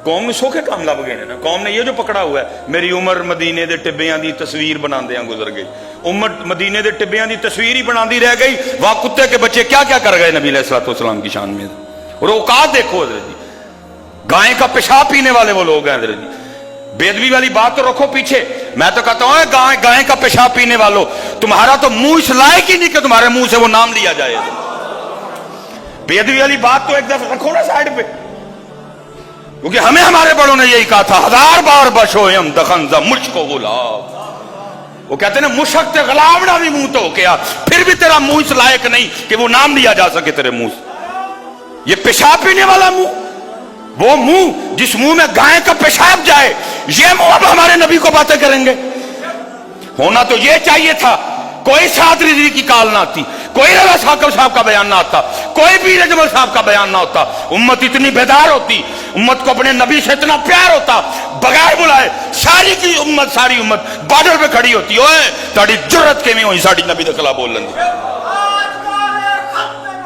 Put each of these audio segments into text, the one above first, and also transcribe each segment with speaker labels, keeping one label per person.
Speaker 1: कौम ने सौखे काम लभ गए ना। कौम ने ये जो पकड़ा हुआ है, मेरी उम्र मदीने के टिब्बियां की तस्वीर बनाते गुजर गई, उम्र मदीने के टिब्बियां की तस्वीर ही बनाती रह गई। वहां कुत्ते के बच्चे क्या क्या कर गए नबी अलैहिस्सलाम की शान में। और औकात देखो हज़रत जी, गाय का पेशाब पीने वाले वो लोग हैं हज़रत जी। बेदबी वाली बात तो रखो पीछे, मैं तो कहता हूं गाय का पेशाब पीने वालों, तुम्हारा तो मुंह इस लायक ही नहीं कि तुम्हारे मुंह से वो नाम लिया जाए। बेदबी वाली बात तो एक दफा रखो ना साइड पे, क्योंकि हमें हमारे बड़ों ने यही कहा था, 1000 बार बशो हम दखन जा मुझको गुलाब। वो कहते ना मुशक ते गुलाबड़ा भी मुंह तो क्या, फिर भी तेरा मुंह इस लायक नहीं कि वो नाम लिया जा सके तेरे मुंह से। ये पेशाब पीने वाला मुंह, वो मुंह जिस मुंह में गाय का पेशाब जाए, ये मुंह अब हमारे नबी को बातें करेंगे। होना तो ये चाहिए था, कोई साद रिजवी की काल ना आती, कोई रवा साहब का बयान ना आता, कोई पीर अजमल साहब का बयान ना होता। उम्मत इतनी बेदार होती, उम्मत को अपने नबी से इतना प्यार होता, बगैर बुलाए सारी की उम्मत, सारी उम्मत बॉर्डर पे खड़ी होती। ओए ताड़ी जुर्रत के में हुई साड़ी नबी के खिलाफ बोलन दी।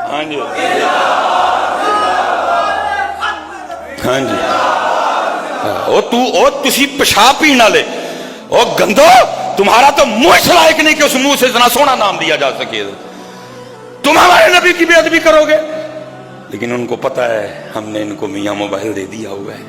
Speaker 1: हाँ जी हाँ जी, ओ तुसी पेशाब पीने वाले, ओ गंदो, तुम्हारा तो मुंह इस लायक नहीं कि उस मुंह से इतना सोना नाम दिया जा सके। तुम हमारे नबी की बेअदबी करोगे। लेकिन उनको पता है हमने इनको मियां मोबाइल दे दिया हुआ है,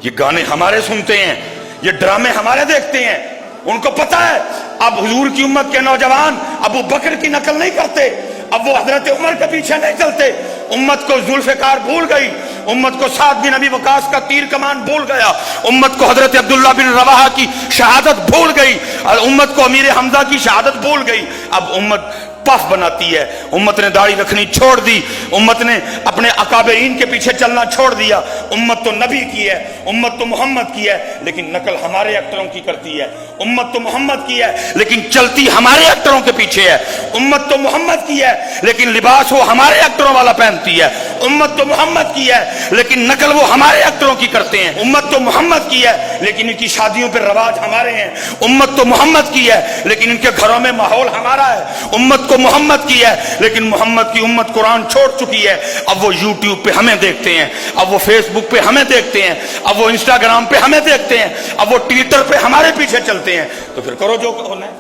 Speaker 1: ये गाने हमारे सुनते हैं, ये ड्रामे हमारे देखते हैं। उनको पता है अब हुजूर की उम्मत के नौजवान अबू बकर की नकल नहीं करते, अब वो हजरत उमर के पीछे नहीं चलते। उम्मत को जुल्फिकार भूल गई, उम्मत को साद बिन नबी वकास का तीर कमान भूल गया, उम्मत को हजरत अब्दुल्ला बिन रवाहा की शहादत भूल गई, और उम्मत को अमीर हमजा की शहादत भूल गई। अब उम्मत पफ बनाती है, उम्मत ने दाढ़ी रखनी छोड़ दी, उम्मत ने अपने अकाबरीन के पीछे चलना छोड़ दिया। उम्मत तो नबी की है, उम्मत तो मोहम्मद की है, लेकिन नकल हमारे एक्टरों की करती है। उम्मत तो मोहम्मद की है, लेकिन चलती हमारे एक्टरों के पीछे है। उम्मत तो मोहम्मद की है, लेकिन लिबास वो हमारे एक्टरों वाला पहनती है। उम्मत तो मोहम्मद की है, लेकिन नकल वो हमारे एक्टरों की करते हैं। उम्मत तो मोहम्मद की है, लेकिन इनकी शादियों पर रवाज हमारे हैं। उम्मत तो मोहम्मद की है, लेकिन इनके घरों में माहौल हमारा है। उम्मत मोहम्मद की है, लेकिन मोहम्मद की उम्मत कुरान छोड़ चुकी है। अब वो यूट्यूब पे हमें देखते हैं, अब वो फेसबुक पे हमें देखते हैं, अब वो इंस्टाग्राम पे हमें देखते हैं, अब वो ट्विटर पे हमारे पीछे चलते हैं। तो फिर करो जो होना है।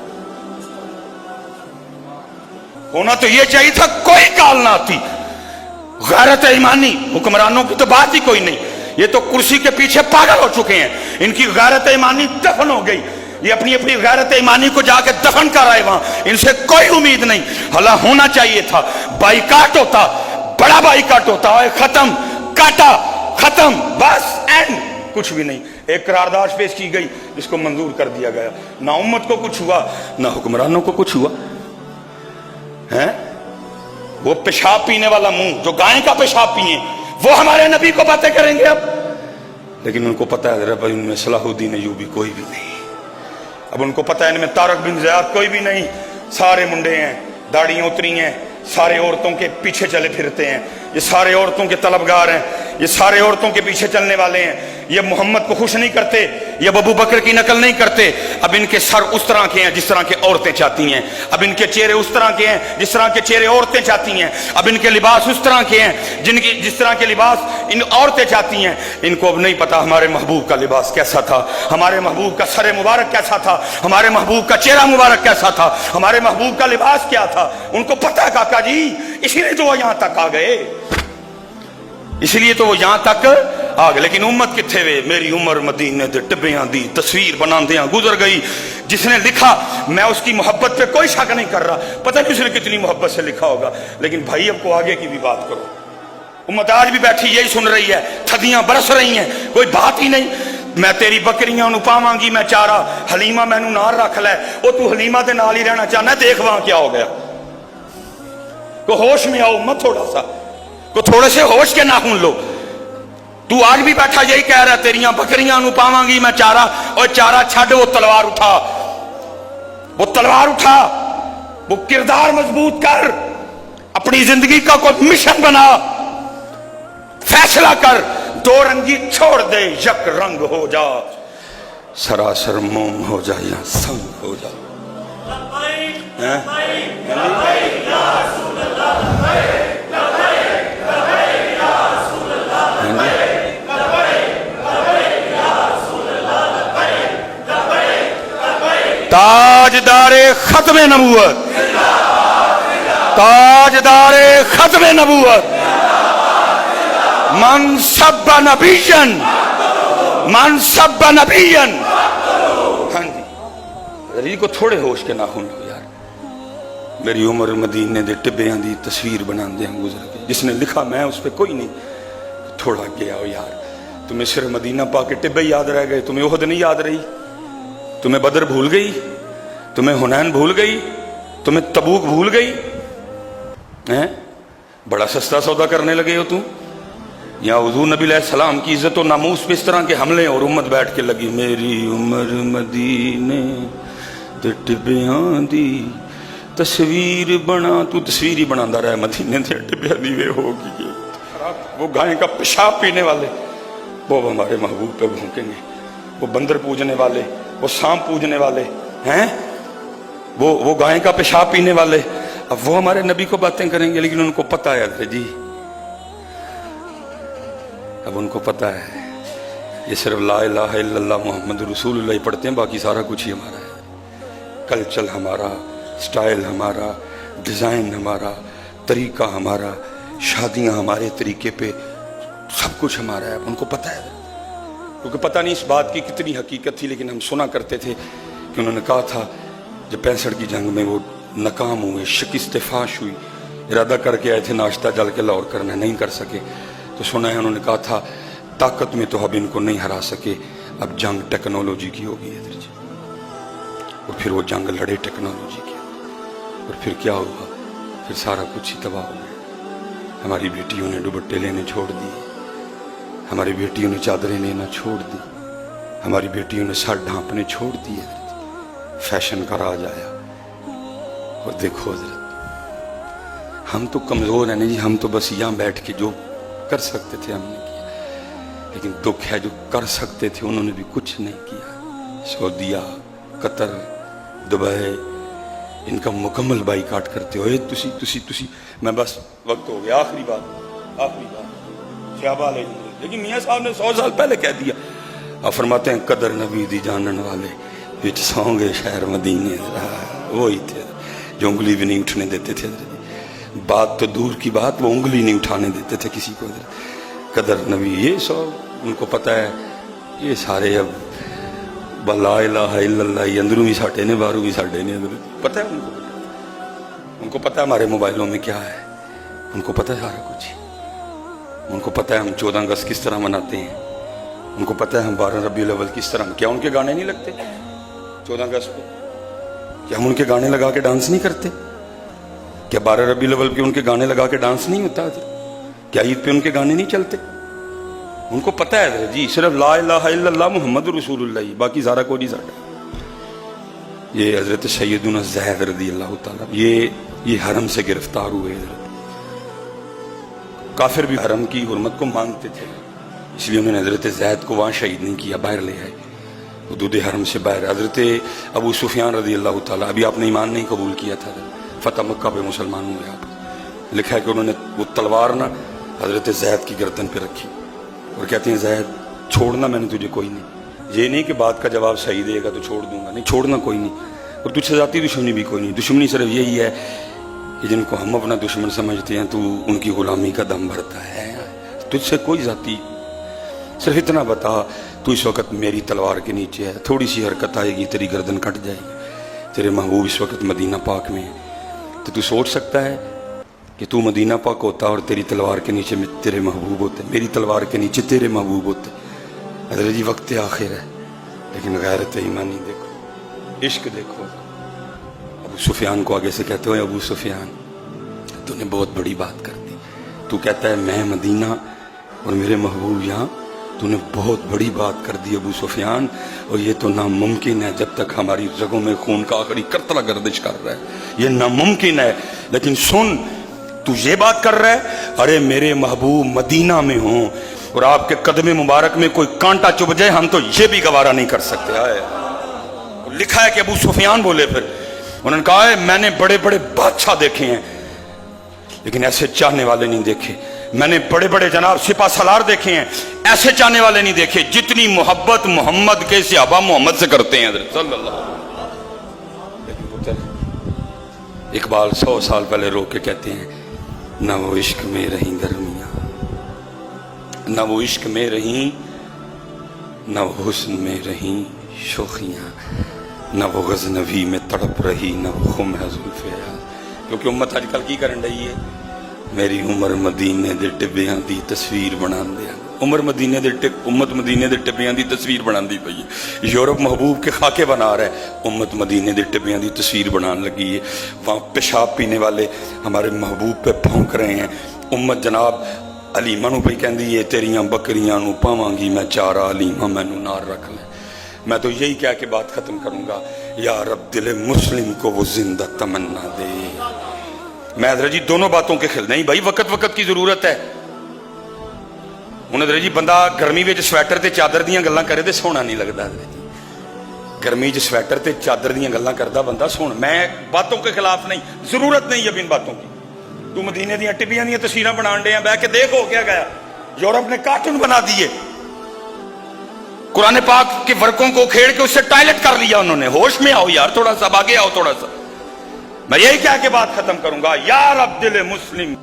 Speaker 1: होना तो ये चाहिए था कोई काल ना आती। गैरत ईमानी हुक्मरानों की तो बात ही कोई नहीं, ये तो कुर्सी के पीछे पागल हो चुके हैं, इनकी गैरत ईमानी दफन हो गई। ये अपनी अपनी गैरत ईमानी को जाके दफन कर आए वहां, इनसे कोई उम्मीद नहीं। हला होना चाहिए था, बाइकाट होता, बड़ा बाइकाट होता है, खत्म, काटा, खत्म, बस एंड, कुछ भी नहीं। एक करारदाद पेश की गई जिसको मंजूर कर दिया गया, ना उम्मत को कुछ हुआ ना हुक्मरानों को कुछ हुआ है। वो पेशाब पीने वाला मुंह जो गाय का पेशाब पिए, वो हमारे नबी को बातें करेंगे अब। लेकिन उनको पता है रब इनमें सलाहुद्दीन अय्यूबी कोई भी नहीं। अब उनको पता है इनमें तारक बिन ज़ियाद कोई भी नहीं, सारे मुंडे हैं, दाढ़ियां उतरी हैं, सारे औरतों के पीछे चले फिरते हैं, ये सारे औरतों के तलबगार हैं, ये सारे औरतों के पीछे चलने वाले हैं। ये मोहम्मद को खुश नहीं करते, ये अबू बकर की नकल नहीं करते। अब इनके सर उस तरह के हैं जिस तरह के औरतें चाहती हैं, अब इनके चेहरे उस तरह के हैं जिस तरह के चेहरे औरतें चाहती हैं, अब इनके लिबास उस तरह के हैं जिस तरह के लिबास इन औरतें चाहती हैं। इनको अब नहीं पता हमारे महबूब का लिबास कैसा था, हमारे महबूब का सर मुबारक कैसा था, हमारे महबूब का चेहरा मुबारक कैसा था, हमारे महबूब का लिबास क्या था। उनको पता है काका जी, इसीलिए तो वो यहां तक आ गए, इसलिए तो वो यहां तक आ गए। लेकिन उम्मत किथे वे, मेरी उम्र मदीने दे टिब्बियां दी तस्वीर बनांदियां गुजर गई। जिसने लिखा मैं उसकी मोहब्बत पे कोई शक नहीं कर रहा, पता नहीं उसने कितनी मोहब्बत से लिखा होगा। लेकिन भाई अब को आगे की भी बात करो, उम्मत आज भी बैठी यही सुन रही है, थदियां बरस रही हैं, कोई बात ही नहीं। मैं तेरी बकरियां नु पावांगी मैं चारा, हलीमा मैनू नाल रख लै। ओ तू हलीमा दे नाल ही रहना चाहना, देख वहां क्या हो गया। को होश में आओ मत, थोड़ा सा को थोड़े से होश के नाखून लो। तू आज भी बैठा यही कह रहा तेरियां बकरियां नु पावांगी मैं चारा, और चारा छड़, वो तलवार उठा, वो तलवार उठा, वो किरदार मजबूत कर, अपनी जिंदगी का कोई मिशन बना, फैसला कर, दो रंगी छोड़ दे, यक रंग हो जा, सरासर मोम हो जा या संग हो जा। ختم نبوت, ताजदार खत्म नबूवत, मन सब नबीयन, मन सब नबीयन. हाँ जी, को थोड़े होश के नाखून लो यार. मेरी उम्र मदीने दे टिब्बियां दी तस्वीर बनाते हैं गुजर के. जिसने लिखा मैं उस पर कोई नहीं. थोड़ा आगे आओ यार. तुम्हें सिर्फ मदीना पाके टिब्बे याद रह गए, तुम्हें ओहद नहीं याद रही, तुम्हें बदर भूल गई, तुम्हें हुनैन भूल गई, तुम्हें तबूक भूल गई हैं? बड़ा सस्ता सौदा करने लगे हो तुम. या हुजूर नबी अलैहिस्सलाम की इज्जत और नामूस पे इस तरह के हमले, और उम्मत बैठ के लगी मेरी उम्र मदीने दे टिब्बियां दी तस्वीर बना. तू तस्वीर ही बनाता रहा मदीने दे टिब्बियां दी. वे होगी वो गाय का पेशाब पीने वाले, वो हमारे महबूब पे भौंकेंगे. वो बंदर पूजने वाले, वो सांप पूजने वाले हैं, वो गाय का पेशाब पीने वाले, अब वो हमारे नबी को बातें करेंगे. लेकिन उनको पता है जी, अब उनको पता है ये सिर्फ ला इलाहा इल्लल्लाह मुहम्मद रसूलुल्लाह पढ़ते हैं, बाकी सारा कुछ ही हमारा है. कल्चर हमारा, स्टाइल हमारा, डिज़ाइन हमारा, तरीका हमारा, शादियां हमारे तरीके पे, सब कुछ हमारा है. उनको पता है, क्योंकि पता नहीं इस बात की कितनी हकीकत थी, लेकिन हम सुना करते थे कि उन्होंने कहा था जब 65 की जंग में वो नाकाम हुए, शिकस्त फाश हुई, इरादा करके आए थे नाश्ता जल के लाहौर करना, नहीं कर सके. तो सुना है उन्होंने कहा था ताकत में तो अब इनको नहीं हरा सके, अब जंग टेक्नोलॉजी की होगी. और फिर वो जंग लड़े टेक्नोलॉजी की, और फिर क्या हुआ, फिर सारा कुछ ही तबाह हो गया. हमारी बेटियों ने दुपट्टे लेने छोड़ दिए, हमारी बेटियों ने चादरें लेना छोड़ दी, हमारी बेटियों ने सर ढांपने छोड़ दिए. फैशन का राज आया. और देखो हजरत, हम तो कमजोर हैं नहीं जी, हम तो बस यहाँ बैठ के जो कर सकते थे हमने किया. लेकिन दुख है जो कर सकते थे उन्होंने भी कुछ नहीं किया. सऊदीया, कतर, दुबई, इनका मुकम्मल बाईकाट करते हो. तुसी तुसी तुसी मैं बस वक्त हो गया. आखिरी बात शाबा लेकिन मियाँ साहब ने 100 साल पहले कह दिया. आप फरमाते हैं कदर नबी दी जानन वाले विच सौंगे शहर मदीने. वही थे जो उंगली भी नहीं उठने देते थे. बात तो दूर की बात, वो उंगली नहीं उठाने देते थे किसी को. कदर नबी ये सब उनको पता है. ये सारे अब ला इलाहा इल्लल्लाह अंदरों भी साढ़े ने, बाहरों भी साढ़े ने. पता है उनको पता है हमारे मोबाइलों में क्या है, उनको पता है सारा कुछ. उनको पता है हम 14 अगस्त किस तरह मनाते हैं, उनको पता है हम 12 रबीउल अव्वल किस तरह. क्या उनके गाने नहीं लगते 14 अगस्त पे? क्या हम उनके गाने लगा के डांस नहीं करते? क्या 12 रबीउल अव्वल पे उनके गाने लगा के डांस नहीं होता? क्या ईद पे उनके गाने नहीं चलते? उनको पता है जी, सिर्फ ला इलाहा इल्लल्लाह मुहम्मद रसूलुल्लाह, बाकी सारा कोई नहीं साढ़ा. ये हजरत सैयदुना ज़ैद रज़ी अल्लाह ताला ये हरम से गिरफ्तार हुए. काफिर भी हरम की हुर्मत को मानते थे, इसलिए उन्होंने हजरत ज़ैद को वहाँ शहीद नहीं किया, बाहर ले आए हुदूद हरम से बाहर. हजरत अबू सुफियान रज़ी अल्लाह ताला, अभी आपने ईमान नहीं कबूल किया था, फतह मक्का पे मुसलमान हुए आप. लिखा है कि उन्होंने वो तलवार ना हजरत ज़ैद की गर्दन पे रखी और कहते हैं ज़ैद छोड़ना मैंने तुझे कोई नहीं. ये नहीं कि बात का जवाब सही देगा तो छोड़ दूंगा, नहीं, छोड़ना कोई नहीं. और तुझसे ज़ाती दुश्मनी भी कोई नहीं. दुश्मनी सिर्फ यही है कि जिनको हम अपना दुश्मन समझते हैं तो उनकी गुलामी का दम भरता है. तुझसे कोई ज़ाती, सिर्फ इतना बता तू इस वक्त मेरी तलवार के नीचे है, थोड़ी सी हरकत आएगी तेरी गर्दन कट जाएगी. तेरे महबूब इस वक्त मदीना पाक में है, तो तू सोच सकता है कि तू मदीना पाक होता और तेरी तलवार के नीचे तेरे महबूब होते, मेरी तलवार के नीचे तेरे महबूब होते. हज़रत जी वक्त आखिर है, लेकिन गैरत ईमानी देखो, इश्क देखो. अबू सुफियान को आगे से कहते हो अबू सुफियान तूने बहुत बड़ी बात कर दी. तू कहता है मैं मदीना और मेरे महबूब यहाँ, तूने बहुत बड़ी बात कर दी अबू सुफियान. और ये तो नामुमकिन है जब तक हमारी रगों में खून का आखिरी कतरा गर्दिश कर रहा है, ये नामुमकिन है. लेकिन सुन, तू ये बात कर रहा है अरे मेरे महबूब मदीना में हो और आपके कदम मुबारक में कोई कांटा चुभ जाए, हम तो ये भी गवारा नहीं कर सकते. आए लिखा है कि अबू सुफियान बोले, फिर उन्होंने कहा है मैंने बड़े बड़े बादशाह देखे हैं लेकिन ऐसे चाहने वाले नहीं देखे. मैंने बड़े बड़े जनाब सिपा सलार देखे हैं, ऐसे चाहने वाले नहीं देखे जितनी मोहब्बत मोहम्मद के सहाबा मोहम्मद से करते हैं. लेकिन वो इकबाल 100 साल पहले रो के कहते हैं, न वो इश्क में रही गर्मियाँ, न वो इश्क में रही, न वो हुस्न में रही शोखियाँ, न वो गजनवी में तड़प रही, न वो खुम है जुल्फे। क्योंकि उम्मत अजकल की करन रही है, मेरी उम्र मदीने दे टिब्बियां दी तस्वीर बनांदे, उम्र मदीने दे उम्मत मदीने दे टिब्बियां दी तस्वीर बनांदी पई है। यूरोप महबूब के खाके बना रहा है, उम्मत मदीने दे टिब्बियां दी तस्वीर बनाने लगी है। वहाँ पेशाब पीने वाले हमारे महबूब पे भौंक रहे हैं। उम्मत जनाब अलीमा नूं पई कहंदी है, तेरियां बकरियां नूं पावांगी मैं चारा, अलीमा मैनू नार रख ले। मैं तो यही कह के बात खत्म करूंगा, या रब दिल मुस्लिम को वो जिंदा तमन्ना दे। मैं हजरत जी दोनों बातों के खिल नहीं भाई, वक्त वक्त की जरूरत है। हूँ जी बंदा गर्मी में स्वैटर ते चादर दियां गल्लां करे तो सोहना नहीं लगता। गर्मी च स्वैटर ते चादर दियां गल्लां करदा बंदा सोहना। मैं बातों के खिलाफ नहीं, जरूरत नहीं अब इन बातों की। तू मदीने दियां टिब्बियां दियां तस्वीरां बनाने डे बह के देख हो क्या गया। यूरोप ने कार्टून बना दिए, कुरान पाक के वर्कों को खेड़ के उससे टॉयलेट कर लिया उन्होंने। होश में आओ यार, थोड़ा सा आगे आओ थोड़ा सा। मैं यही कह के बात खत्म करूंगा, यार अब दिल मुस्लिम